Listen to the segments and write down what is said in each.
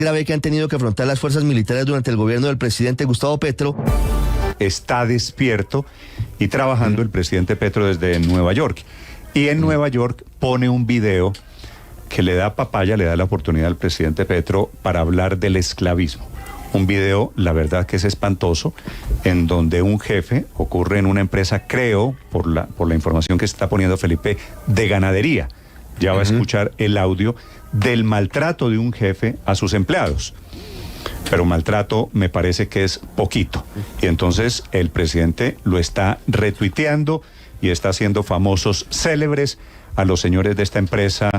grave que han tenido que afrontar las fuerzas militares durante el gobierno del presidente Gustavo Petro. Está despierto y trabajando el presidente Petro desde Nueva York. Y en Nueva York pone un video que le da papaya, le da la oportunidad al presidente Petro para hablar del esclavismo. Un video, la verdad que es espantoso, en donde un jefe, ocurre en una empresa, creo, por la información que está poniendo Felipe, de ganadería. Ya va a escuchar el audio del maltrato de un jefe a sus empleados. Pero maltrato me parece que es poquito. Y entonces el presidente lo está retuiteando y está haciendo famosos, célebres a los señores de esta empresa.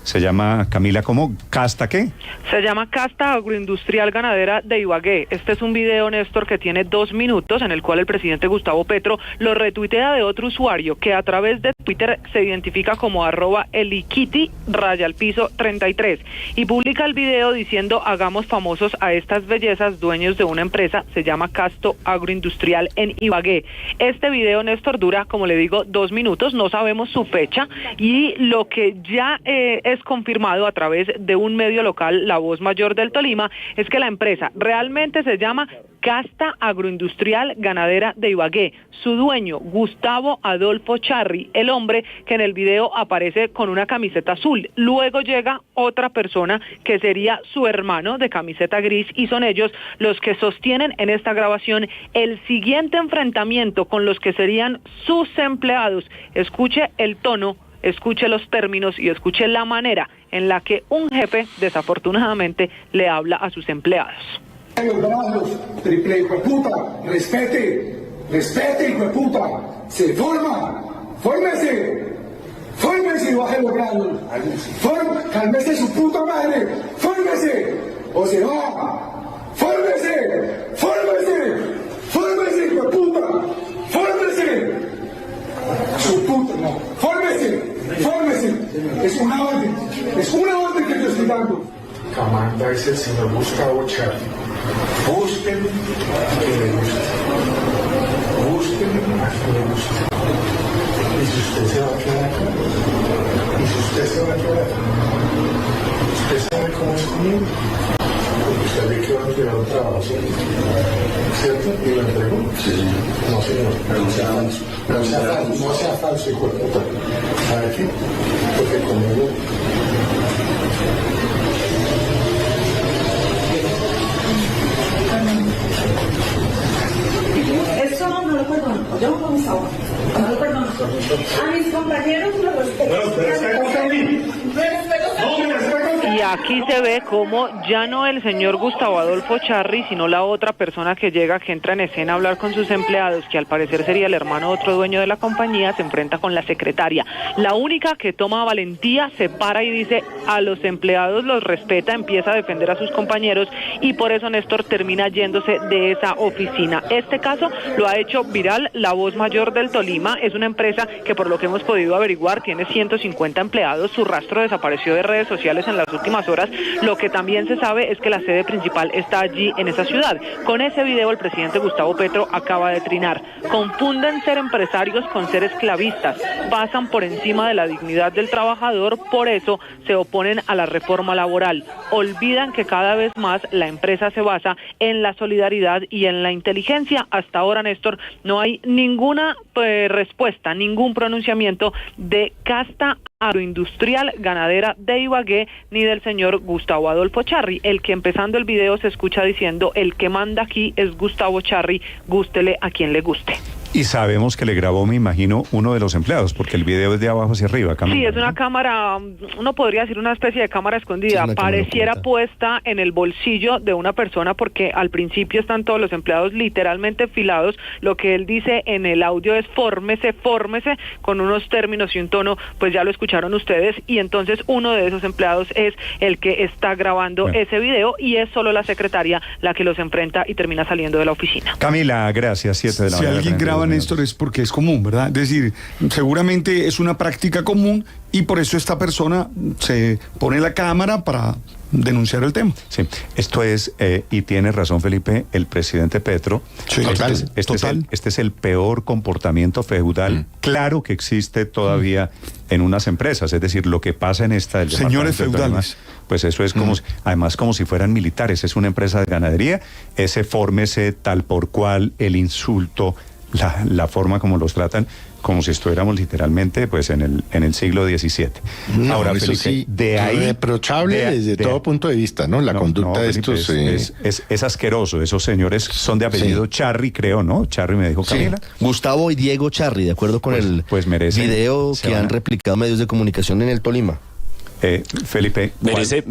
Se llama, Camila, ¿cómo? ¿Casta qué? Se llama Casta Agroindustrial Ganadera de Ibagué. Este es un video, Néstor, que tiene 2 minutos, en el cual el presidente Gustavo Petro lo retuitea de otro usuario que a través de Twitter se identifica como @elikiti_33 y publica el video diciendo: hagamos famosos a estas bellezas, dueños de una empresa, se llama Casto Agroindustrial en Ibagué. Este video, Néstor, dura, como le digo, 2 minutos, no sabemos su fecha, y lo que ya es confirmado a través de un medio local, La Voz Mayor del Tolima, es que la empresa realmente se llama Casta Agroindustrial Ganadera de Ibagué. Su dueño, Gustavo Adolfo Charri, el hombre que en el video aparece con una camiseta azul. Luego llega otra persona que sería su hermano, de camiseta gris, y son ellos los que sostienen en esta grabación el siguiente enfrentamiento con los que serían sus empleados. Escuche el tono, escuche los términos y escuche la manera en la que un jefe, desafortunadamente, le habla a sus empleados. Los brazos, triple hijueputa, respete, hijueputa, se forma, fórmese y baje los brazos, cálmese su puta madre, fórmese, o se va, fórmese, hijueputa, fórmese, su puta, no, fórmese, es una orden que te estoy dando. Comanda es el señor Gustavo Charri. Busquen a quien le guste. Y si usted se va a quedar acá, usted sabe cómo es conmigo. Porque usted ve que va a entregar un trabajo, ¿cierto? ¿Y lo entregó? Sí. No, señor. No sea falso, hijo de puta. ¿Sabe qué? Porque conmigo... Eso no lo perdono, yo como Gustavo, no lo perdono. A mis compañeros los respeto. Y aquí se ve cómo ya no el señor Gustavo Adolfo Charri, sino la otra persona que llega, que entra en escena a hablar con sus empleados, que al parecer sería el hermano de otro dueño de la compañía, se enfrenta con la secretaria. La única que toma valentía, se para y dice a los empleados los respeta, empieza a defender a sus compañeros, y por eso Néstor termina yéndose de esa oficina. Este caso lo ha hecho viral La Voz Mayor del Tolima. Es una empresa que, por lo que hemos podido averiguar, tiene 150 empleados. Su rastro desapareció de redes sociales en las últimas horas. Lo que también se sabe es que la sede principal está allí, en esa ciudad. Con ese video el presidente Gustavo Petro acaba de trinar: confunden ser empresarios con ser esclavistas, pasan por encima de la dignidad del trabajador, por eso se oponen a la reforma laboral. Olvidan que cada vez más la empresa se basa en la solidaridad y en la inteligencia. Hasta ahora, Néstor, no hay ninguna respuesta, ningún pronunciamiento de Casta Agroindustrial Ganadera de Ibagué ni del señor Gustavo Adolfo Charri, el que empezando el video se escucha diciendo: el que manda aquí es Gustavo Charri, gústele a quien le guste. Y sabemos que le grabó, me imagino, uno de los empleados, porque el video es de abajo hacia arriba, Camila. Sí, es una cámara, uno podría decir una especie de cámara escondida, sí, pareciera puesta en el bolsillo de una persona, porque al principio están todos los empleados literalmente filados. Lo que él dice en el audio es: fórmese, con unos términos y un tono, pues ya lo escucharon ustedes, y entonces uno de esos empleados es el que está grabando ese video, y es solo la secretaria la que los enfrenta y termina saliendo de la oficina. Camila, gracias, 7 de la mañana. Si alguien graba Néstor, es porque es común, ¿verdad? Es decir, seguramente es una práctica común y por eso esta persona se pone la cámara para denunciar el tema. Sí, esto es, y tiene razón Felipe, el presidente Petro. Sí, este es el peor comportamiento feudal, claro que existe todavía en unas empresas, es decir, lo que pasa en esta del señores feudales. Pues eso es como, además como si fueran militares, es una empresa de ganadería, ese fórmese tal por cual, el insulto, la forma como los tratan, como si estuviéramos literalmente pues en el siglo XVII. No, ahora, eso Felipe, sí, de ahí reprochable desde todo punto de vista, ¿no? La conducta de Felipe, estos... es asqueroso. Esos señores son de apellido Charri, creo, ¿no? Charri me dijo Camila. Gustavo y Diego Charri, de acuerdo con el video que han replicado medios de comunicación en el Tolima. Felipe,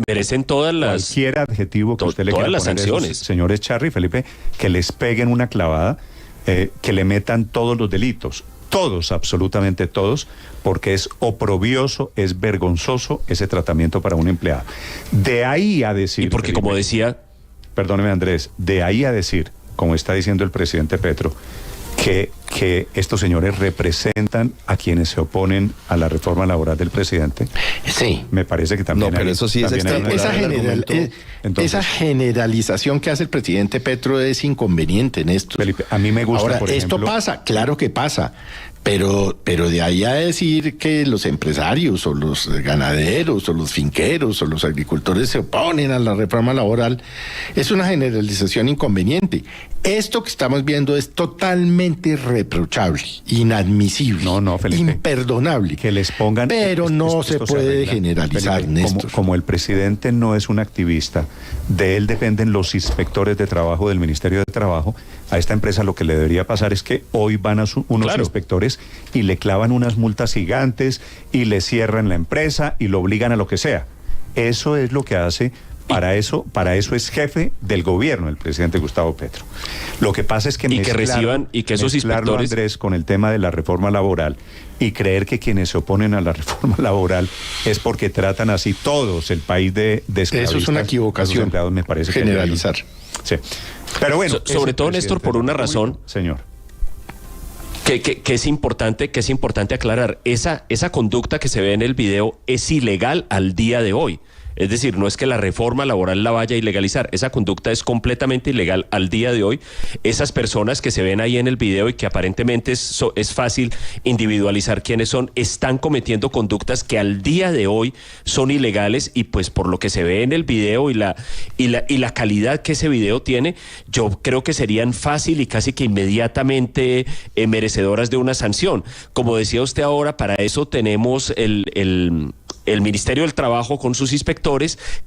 merecen todas las... Cualquier adjetivo que usted le quiera las poner a sanciones. esos señores Charri, Felipe, que les peguen una clavada, que le metan todos los delitos. Todos, absolutamente todos, porque es oprobioso, es vergonzoso ese tratamiento para un empleado. De ahí a decir... Y porque, Felipe, como decía... Perdóneme, Andrés, de ahí a decir, como está diciendo el presidente Petro, que estos señores representan a quienes se oponen a la reforma laboral del presidente. Sí. Me parece que también... No, pero eso sí es esa generalización que hace el presidente Petro es inconveniente en esto. Felipe, a mí me gusta, ahora, por ejemplo... esto pasa, claro que pasa, pero de ahí a decir que los empresarios o los ganaderos o los finqueros o los agricultores se oponen a la reforma laboral es una generalización inconveniente. Esto que estamos viendo es totalmente reprochable, inadmisible, Felipe, imperdonable. Que les pongan... Pero no se puede generalizar, Felipe, Néstor. Como el presidente no es un activista, de él dependen los inspectores de trabajo del Ministerio de Trabajo. A esta empresa lo que le debería pasar es que hoy van a unos inspectores y le clavan unas multas gigantes y le cierran la empresa y lo obligan a lo que sea. Eso es lo que hace... Para eso es jefe del gobierno el presidente Gustavo Petro. Lo que pasa es que esos inspectores, Andrés, con el tema de la reforma laboral y creer que quienes se oponen a la reforma laboral es porque tratan así todos el país de esclavistas. Eso es una equivocación. Empleados, me parece generalizar. Sí. Pero bueno, sobre todo, Néstor, por una razón, señor. Que es importante aclarar, esa conducta que se ve en el video es ilegal al día de hoy. Es decir, no es que la reforma laboral la vaya a ilegalizar, esa conducta es completamente ilegal al día de hoy. Esas personas que se ven ahí en el video y que aparentemente es fácil individualizar quiénes son, están cometiendo conductas que al día de hoy son ilegales y pues por lo que se ve en el video y la calidad que ese video tiene, yo creo que serían fácil y casi que inmediatamente merecedoras de una sanción. Como decía usted ahora, para eso tenemos el Ministerio del Trabajo con sus inspectores,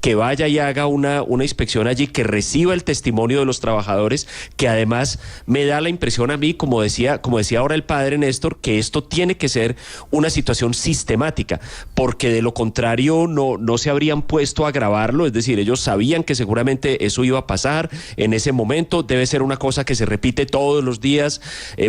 que vaya y haga una inspección allí, que reciba el testimonio de los trabajadores, que además me da la impresión a mí, como decía ahora el padre Néstor, que esto tiene que ser una situación sistemática, porque de lo contrario no se habrían puesto a grabarlo, es decir, ellos sabían que seguramente eso iba a pasar en ese momento, debe ser una cosa que se repite todos los días,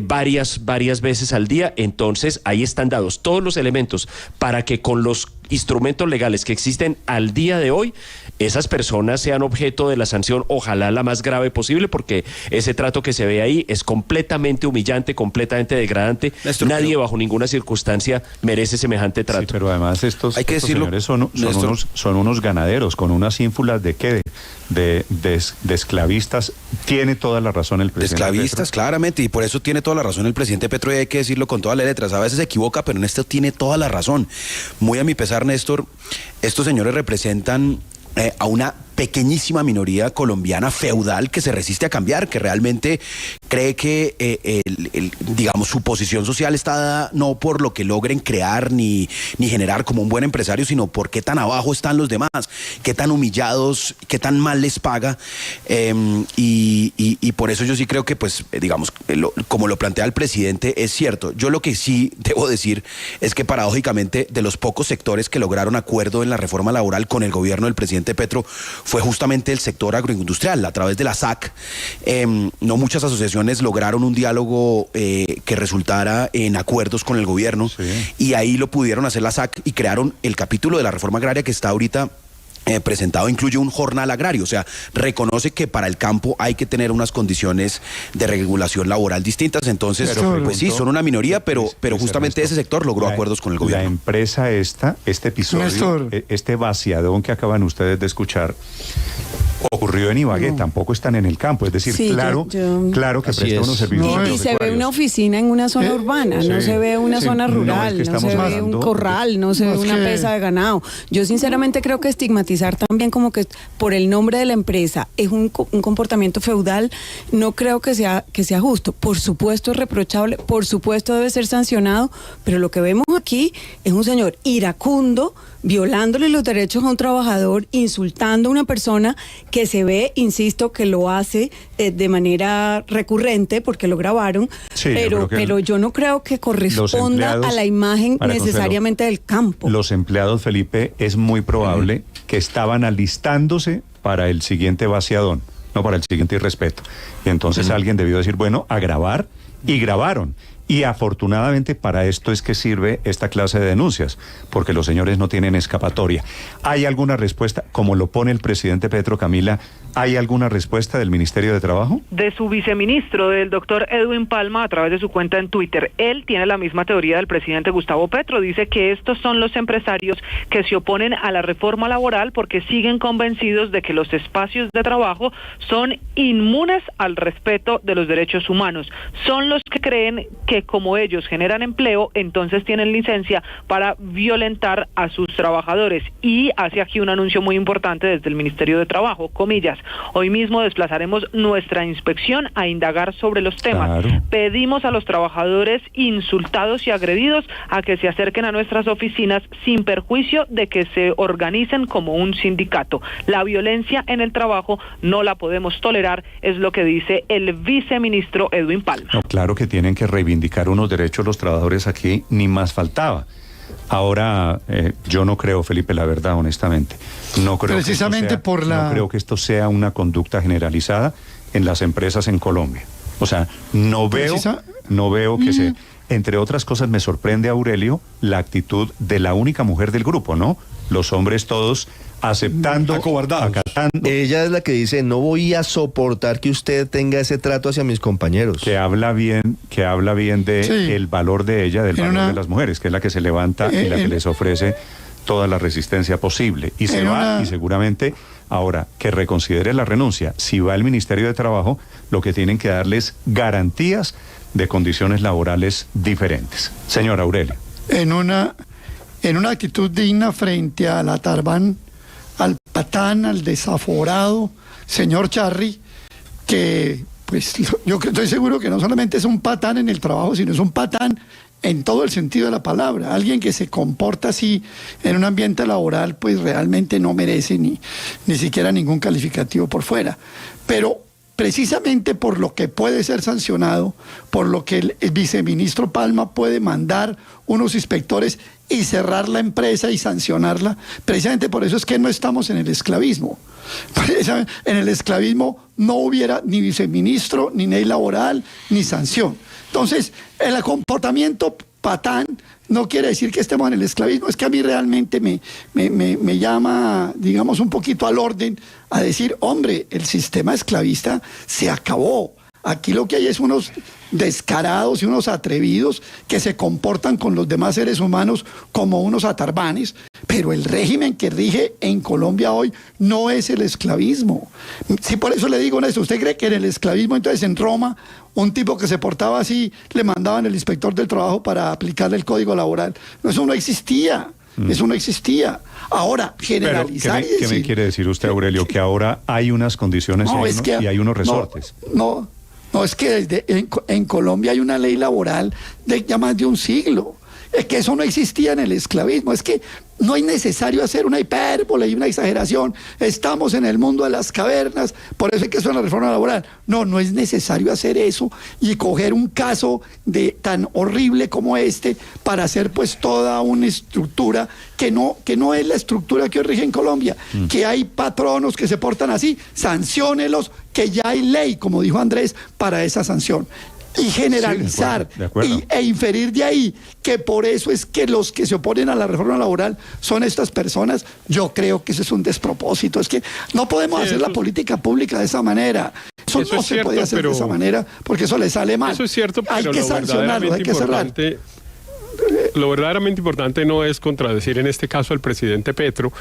varias veces al día, entonces ahí están dados todos los elementos para que con los instrumentos legales que existen al día de hoy, esas personas sean objeto de la sanción, ojalá la más grave posible, porque ese trato que se ve ahí es completamente humillante, completamente degradante. Néstor, nadie bajo ninguna circunstancia merece semejante trato. Sí, pero además estos señores son unos ganaderos con unas ínfulas de esclavistas. Tiene toda la razón el presidente. De esclavistas, Petro. Claramente, y por eso tiene toda la razón el presidente Petro, y hay que decirlo con todas las letras. A veces se equivoca, pero en esto tiene toda la razón. Muy a mi pesar, Néstor, estos señores representan a una pequeñísima minoría colombiana feudal que se resiste a cambiar, que realmente cree que digamos, su posición social está dada no por lo que logren crear ni generar como un buen empresario, sino por qué tan abajo están los demás, qué tan humillados, qué tan mal les paga, y por eso yo sí creo que, pues, digamos, como lo plantea el presidente, es cierto. Yo lo que sí debo decir es que paradójicamente de los pocos sectores que lograron acuerdo en la reforma laboral con el gobierno del presidente Petro fue justamente el sector agroindustrial. A través de la SAC, no muchas asociaciones lograron un diálogo que resultara en acuerdos con el gobierno, y ahí lo pudieron hacer la SAC y crearon el capítulo de la reforma agraria que está ahorita presentado incluye un jornal agrario, o sea, reconoce que para el campo hay que tener unas condiciones de regulación laboral distintas, entonces, pues sí, son una minoría, pero justamente ese sector logró acuerdos con el gobierno. La empresa este episodio, este vaciadón que acaban ustedes de escuchar, ocurrió en Ibagué, tampoco están en el campo, es decir, claro que presta unos servicios. Y se ve una oficina en una zona urbana, no se ve una zona rural, no se ve un corral, no se ve una pesa de ganado. Yo sinceramente creo que estigmatizar también como que por el nombre de la empresa es un comportamiento feudal, no creo que sea justo. Por supuesto es reprochable, por supuesto debe ser sancionado, pero lo que vemos aquí es un señor iracundo, violándole los derechos a un trabajador, insultando a una persona que se ve, insisto, que lo hace de manera recurrente porque lo grabaron, pero yo no creo que corresponda a la imagen necesariamente del campo. Los empleados, Felipe, es muy probable que estaban alistándose para el siguiente vaciadón, no para el siguiente irrespeto. Y entonces alguien debió decir, bueno, a grabar, y grabaron. Y afortunadamente para esto es que sirve esta clase de denuncias, porque los señores no tienen escapatoria. ¿Hay alguna respuesta, como lo pone el presidente Petro, Camila, hay alguna respuesta del Ministerio de Trabajo? De su viceministro, del doctor Edwin Palma, a través de su cuenta en Twitter. Él tiene la misma teoría del presidente Gustavo Petro. Dice que estos son los empresarios que se oponen a la reforma laboral porque siguen convencidos de que los espacios de trabajo son inmunes al respeto de los derechos humanos. Son los que creen que como ellos generan empleo, entonces tienen licencia para violentar a sus trabajadores. Y hace aquí un anuncio muy importante desde el Ministerio de Trabajo, comillas: hoy mismo desplazaremos nuestra inspección a indagar sobre los temas. Claro. Pedimos a los trabajadores insultados y agredidos a que se acerquen a nuestras oficinas sin perjuicio de que se organicen como un sindicato. La violencia en el trabajo no la podemos tolerar, es lo que dice el viceministro Edwin Palma. No, claro que tienen que reivindicar unos derechos los trabajadores aquí, ni más faltaba. Ahora, yo no creo, Felipe, la verdad, honestamente, no creo precisamente no creo que esto sea una conducta generalizada en las empresas en Colombia. O sea, no veo que se... Entre otras cosas, me sorprende, Aurelio, la actitud de la única mujer del grupo, ¿no? Los hombres todos aceptando, acatando. Ella es la que dice, no voy a soportar que usted tenga ese trato hacia mis compañeros. Que habla bien de el valor de ella, del valor de las mujeres, que es la que se levanta y la que les ofrece toda la resistencia posible. Y se va, y seguramente, ahora, que reconsidere la renuncia. Si va el Ministerio de Trabajo, lo que tienen que darles garantías de condiciones laborales diferentes. Señor Aurelio. En una actitud digna frente a la Tarbán, al patán, al desaforado señor Charri, que pues yo estoy seguro que no solamente es un patán en el trabajo, sino es un patán en todo el sentido de la palabra. Alguien que se comporta así en un ambiente laboral, pues realmente no merece ni siquiera ningún calificativo por fuera. Pero precisamente por lo que puede ser sancionado, por lo que el viceministro Palma puede mandar unos inspectores y cerrar la empresa y sancionarla, precisamente por eso es que no estamos en el esclavismo. En el esclavismo no hubiera ni viceministro, ni ley laboral, ni sanción. Entonces, el comportamiento patán no quiere decir que estemos en el esclavismo, es que a mí realmente me llama, digamos, un poquito al orden a decir, hombre, el sistema esclavista se acabó. Aquí lo que hay es unos descarados y unos atrevidos que se comportan con los demás seres humanos como unos atarbanes, pero el régimen que rige en Colombia hoy no es el esclavismo. Sí, por eso le digo esto, ¿usted cree que en el esclavismo, entonces en Roma, un tipo que se portaba así, le mandaban el inspector del trabajo para aplicarle el código laboral? No, eso no existía. Eso no existía. Ahora, generalizar. ¿Qué me quiere decir usted, Aurelio? Que ahora hay unas condiciones y hay unos resortes. No, es que en Colombia hay una ley laboral de ya más de un siglo. Es que eso no existía en el esclavismo. Es que no es necesario hacer una hipérbole y una exageración. Estamos en el mundo de las cavernas, por eso es que eso es la reforma laboral. No es necesario hacer eso y coger un caso tan horrible como este para hacer pues toda una estructura que no es la estructura que hoy rige en Colombia. Que hay patronos que se portan así, sanciónelos, que ya hay ley, como dijo Andrés, para esa sanción. y generalizar de acuerdo. e inferir de ahí que por eso es que los que se oponen a la reforma laboral son estas personas, yo creo que eso es un despropósito. Es que no podemos hacer la política pública de esa manera. Eso no se puede hacer de esa manera porque eso le sale mal. Eso es cierto, pero hay que sancionarlo, hay que cerrar. Lo verdaderamente importante no es contradecir en este caso al presidente Petro,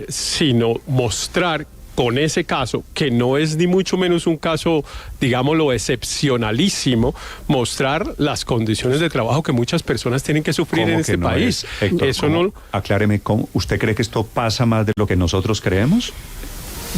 sino mostrar con ese caso, que no es ni mucho menos un caso, digámoslo, excepcionalísimo, mostrar las condiciones de trabajo que muchas personas tienen que sufrir en este país. Héctor, eso no... Acláreme, ¿usted cree que esto pasa más de lo que nosotros creemos?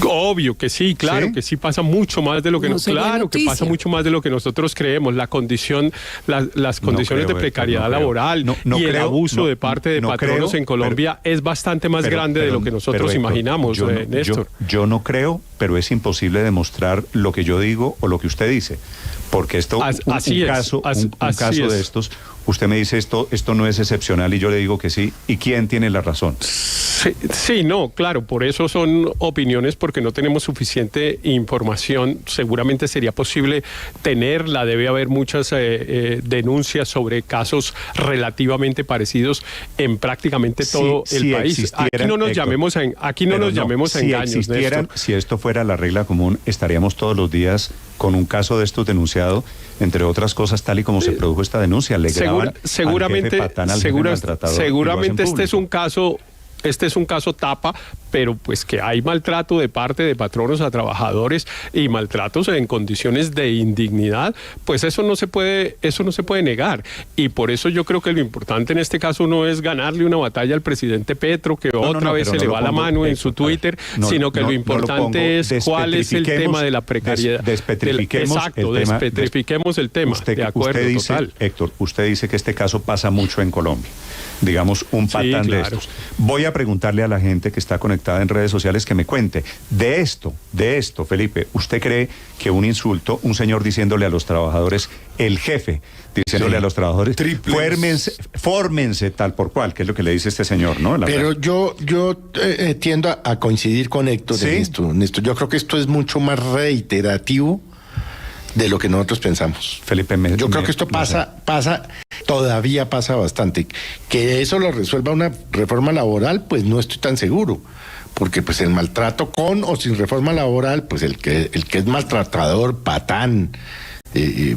Obvio que sí, claro, ¿sí? Que sí pasa mucho más de lo que que pasa mucho más de lo que nosotros creemos. La condición, las condiciones de precariedad laboral y el abuso de parte de patronos en Colombia es bastante más grande de lo que nosotros imaginamos, Néstor. Yo no creo, pero es imposible demostrar lo que yo digo o lo que usted dice, porque esto un caso de estos, usted me dice esto no es excepcional y yo le digo que sí, ¿y quién tiene la razón? Sí, no, claro, por eso son opiniones, porque no tenemos suficiente información. Seguramente sería posible tenerla, debe haber muchas denuncias sobre casos relativamente parecidos en prácticamente todo el país. Aquí no nos llamemos a engaños, Néstor. Si esto fuera la regla común, estaríamos todos los días con un caso de estos denunciado, entre otras cosas, tal y como se produjo esta denuncia. Le graban seguramente este es un caso tapa, pero pues que hay maltrato de parte de patronos a trabajadores y maltratos en condiciones de indignidad, pues eso no se puede negar. Y por eso yo creo que lo importante en este caso no es ganarle una batalla al presidente Petro, que otra vez se le va la mano en su Twitter, sino que lo importante es cuál es el tema de la precariedad. Despetrifiquemos el tema. De acuerdo, total. Héctor, usted dice que este caso pasa mucho en Colombia. Digamos, un patán de estos. Voy a preguntarle a la gente que está conectada en redes sociales que me cuente de esto, Felipe. ¿Usted cree que un insulto, un señor diciéndole a los trabajadores, el jefe, diciéndole a los trabajadores, fórmense tal por cual, que es lo que le dice este señor, ¿no? Pero yo tiendo a coincidir con Héctor en esto. Yo creo que esto es mucho más reiterativo de lo que nosotros pensamos. Felipe, yo creo que esto todavía pasa bastante. Que eso lo resuelva una reforma laboral, pues no estoy tan seguro, porque pues el maltrato con o sin reforma laboral, pues el que es maltratador, patán,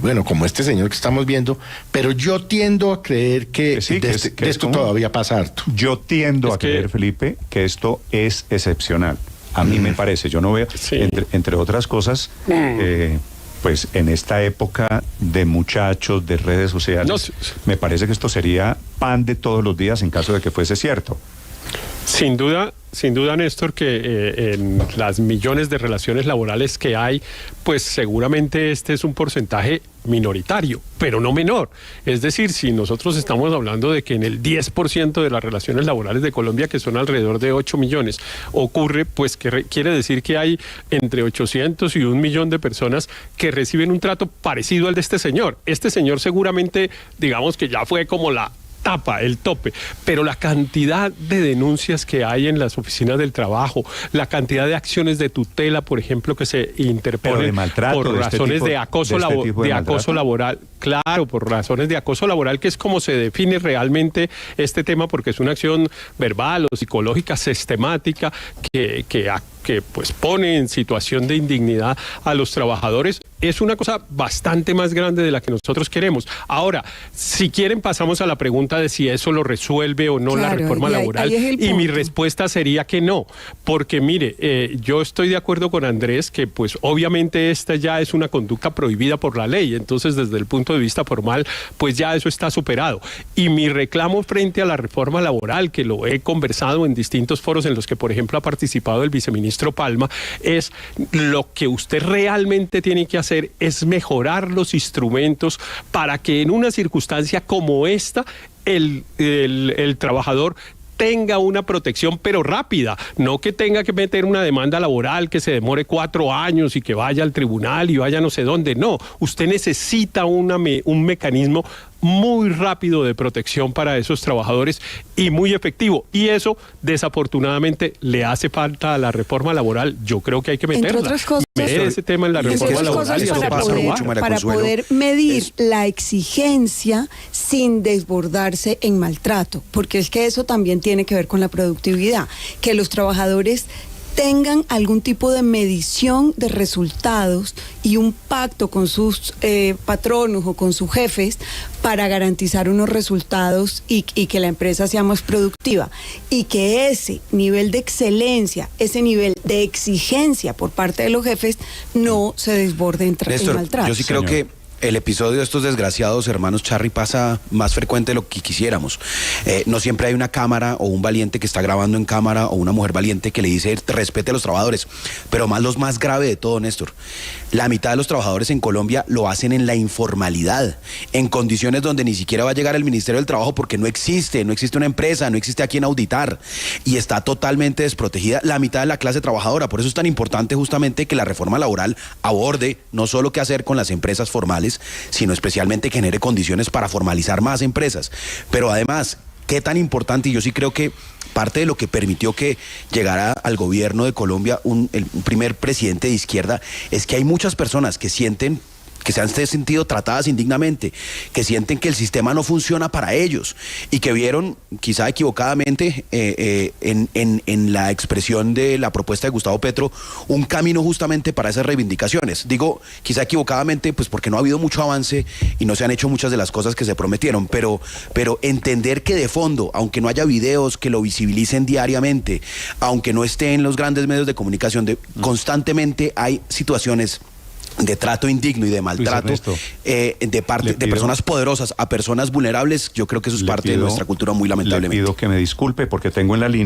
bueno, como este señor que estamos viendo, pero yo tiendo a creer que esto todavía pasa harto. Yo tiendo a creer, Felipe, que esto es excepcional. A mí me parece, yo no veo, entre otras cosas, pues en esta época de muchachos, de redes sociales, me parece que esto sería pan de todos los días en caso de que fuese cierto. Sin duda, Néstor, que en las millones de relaciones laborales que hay, pues seguramente este es un porcentaje minoritario, pero no menor. Es decir, si nosotros estamos hablando de que en el 10% de las relaciones laborales de Colombia, que son alrededor de 8 millones, ocurre, pues que quiere decir que hay entre 800 y 1 millón de personas que reciben un trato parecido al de este señor. Este señor seguramente, digamos que ya fue como la tapa, el tope, pero la cantidad de denuncias que hay en las oficinas del trabajo, la cantidad de acciones de tutela, por ejemplo, que se interponen por razones de acoso laboral, claro, por razones de acoso laboral, que es como se define realmente este tema, porque es una acción verbal o psicológica sistemática que pues pone en situación de indignidad a los trabajadores. Es una cosa bastante más grande de la que nosotros queremos. Ahora, si quieren, pasamos a la pregunta de si eso lo resuelve o no la reforma laboral. Y mi respuesta sería que no. Porque mire, yo estoy de acuerdo con Andrés que pues obviamente esta ya es una conducta prohibida por la ley. Entonces, desde el punto de vista formal, pues ya eso está superado. Y mi reclamo frente a la reforma laboral, que lo he conversado en distintos foros en los que, por ejemplo, ha participado el viceministro Palma, es lo que usted realmente tiene que hacer es mejorar los instrumentos para que en una circunstancia como esta el trabajador tenga una protección, pero rápida, no que tenga que meter una demanda laboral que se demore 4 años y que vaya al tribunal y vaya no sé dónde. No, usted necesita un mecanismo muy rápido de protección para esos trabajadores y muy efectivo. Y eso, desafortunadamente, le hace falta a la reforma laboral. Yo creo que hay que meterla. Entre otras cosas, meter ese tema en la reforma laboral. Para poder medir la exigencia sin desbordarse en maltrato, porque es que eso también tiene que ver con la productividad, que los trabajadores tengan algún tipo de medición de resultados y un pacto con sus patronos o con sus jefes para garantizar unos resultados y que la empresa sea más productiva, y que ese nivel de excelencia, ese nivel de exigencia por parte de los jefes no se desborde en maltrato. Yo sí creo que el episodio de estos desgraciados hermanos Charri pasa más frecuente de lo que quisiéramos. No siempre hay una cámara o un valiente que está grabando en cámara o una mujer valiente que le dice respete a los trabajadores. Pero lo más grave de todo, Néstor, la mitad de los trabajadores en Colombia lo hacen en la informalidad, en condiciones donde ni siquiera va a llegar el Ministerio del Trabajo porque no existe una empresa, no existe a quien auditar y está totalmente desprotegida la mitad de la clase trabajadora. Por eso es tan importante justamente que la reforma laboral aborde no solo qué hacer con las empresas formales, sino especialmente que genere condiciones para formalizar más empresas. Pero además, qué tan importante, y yo sí creo que parte de lo que permitió que llegara al gobierno de Colombia un primer presidente de izquierda, es que hay muchas personas que sienten que se han sentido tratadas indignamente, que sienten que el sistema no funciona para ellos y que vieron, quizá equivocadamente, en la expresión de la propuesta de Gustavo Petro, un camino justamente para esas reivindicaciones. Digo, quizá equivocadamente, pues porque no ha habido mucho avance y no se han hecho muchas de las cosas que se prometieron, pero entender que de fondo, aunque no haya videos que lo visibilicen diariamente, aunque no esté en los grandes medios de comunicación, constantemente hay situaciones de trato indigno y de maltrato de personas poderosas a personas vulnerables. Yo creo que eso es parte de nuestra cultura, muy lamentablemente. Le pido que me disculpe porque tengo en la línea